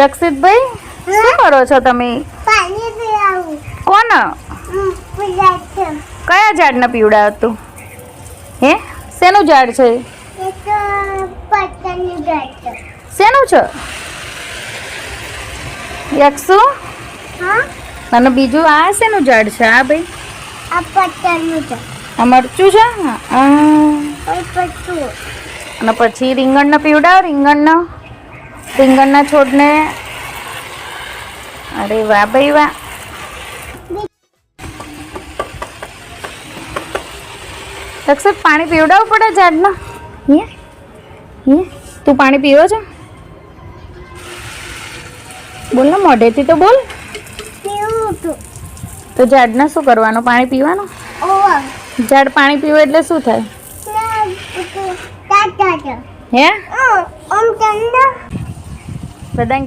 યક્ષિતભાઈ શું કરો છો તમે? પાણી પીવડાવું. કોણ? પીવડાવું. કયા ઝાડને પીવડાવ તું? હે શેનું ઝાડ છે? એ તો પત્તાની ગાંઠ. શેનું છે યક્ષુ? હા, અને બીજું આ શેનું ઝાડ છે? આ ભાઈ આ પત્તાનું છે. આ મરચું છે. ઓય પત્તું. અને પછી રીંગણને પીવડાવ. રીંગણના છોડને. અરે વાહ ભાઈ વાહ. અક્ષર પાણી પીવડાવવું પડે ઝાડને. તું પાણી પીવો છો? બોલ ને મોઢેથી તો બોલ. પીવું તું. તો ઝાડને શું કરવાનું? પાણી પીવાનું. ઓવા. ઝાડ પાણી પીવે એટલે શું થાય? ટાટા. હે ઓમ ચંદા. બધા